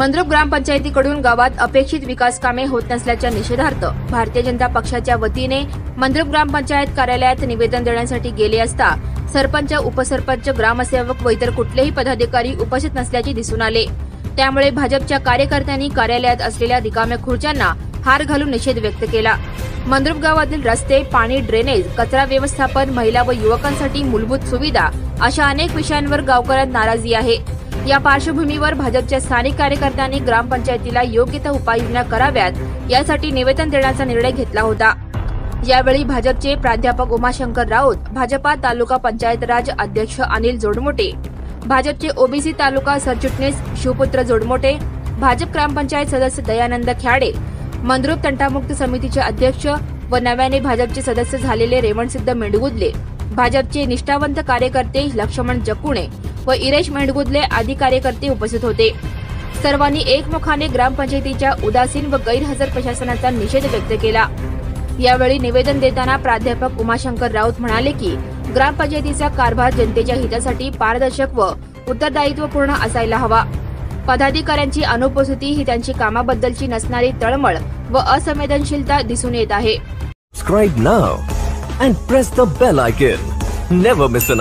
मंद्रुप ग्रामपंचायतीकडून गावात अपेक्षित विकास कामे होत नसल्याच्या निषेधार्थ भारतीय जनता पक्षाच्या वतीने मंद्रुप ग्रामपंचायत कार्यालयात निवेदन देण्यासाठी गेले असता सरपंच, उपसरपंच, ग्रामसेवक व इतर कुठलेही पदाधिकारी उपस्थित नसल्याचे दिसून आले। त्यामुळे भाजपच्या कार्यकर्त्यांनी कार्यालयात असलेल्या रिकाम्या खुर्च्यांना हार घालून निषेध व्यक्त केला। मंद्रुप गावातील रस्ते, पाणी, ड्रेनेज, कचरा व्यवस्थापन, महिला व युवकांसाठी मूलभूत सुविधा अशा अनेक विषयांवर गावकऱ्यांत नाराजी आहे। या पार्श्वभूमीवर भाजपच्या स्थानिक कार्यकर्त्यांनी ग्रामपंचायतीला योग्य त्या उपाययोजना कराव्यात यासाठी निवेदन देण्याचा निर्णय घेतला होता। यावेळी भाजपचे प्राध्यापक उमाशंकर राऊत, भाजपा तालुका पंचायत राज अध्यक्ष अनिल जोडमोटे, भाजपचे ओबीसी तालुका सरचिटणीस शिवपुत्र जोडमोटे, भाजप ग्रामपंचायत सदस्य दयानंद ख्याडे, मंद्रुप तंटामुक्त समितीचे अध्यक्ष व नव्याने भाजपचे सदस्य झालेले रेवणसिद्ध मेंढगुदले, भाजपचे निष्ठावंत कार्यकर्ते लक्ष्मण जकुणे व इरेश मेंढगुदले आदी कार्यकर्ते उपस्थित होते। सर्वांनी एकमुखाने ग्रामपंचायतीच्या उदासीन व गैरहजर प्रशासनाचा निषेध व्यक्त केला। यावेळी निवेदन देताना प्राध्यापक उमाशंकर राऊत म्हणाले की ग्रामपंचायतीचा कारभार जनतेच्या हितासाठी पारदर्शक व उत्तरदायित्वपूर्ण असायला हवा। पदाधिकाऱ्यांची अनुपस्थिती ही त्यांची कामाबद्दलची नसणारी तळमळ व असंवेदनशीलता दिसून येत आहे। Subscribe now and press the bell icon. Never miss an update.